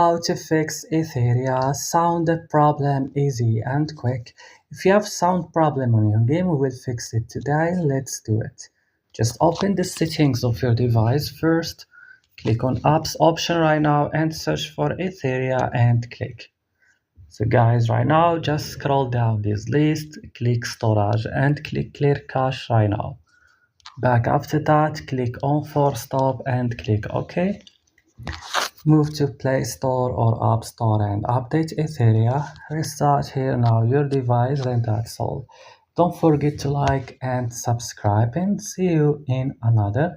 How to fix Etheria sound problem easy and quick. If you have sound problem on your game, we will fix it today. Let's do it. Just open the settings of your device first. Click on apps option right now and search for Etheria and click. So guys, right now just scroll down this list, click storage and click clear cache right now. Back after that, click on force stop and click OK. Move to Play Store or App Store and update Etheria. Restart here now your device and that's all. Don't forget to like and subscribe and see you in another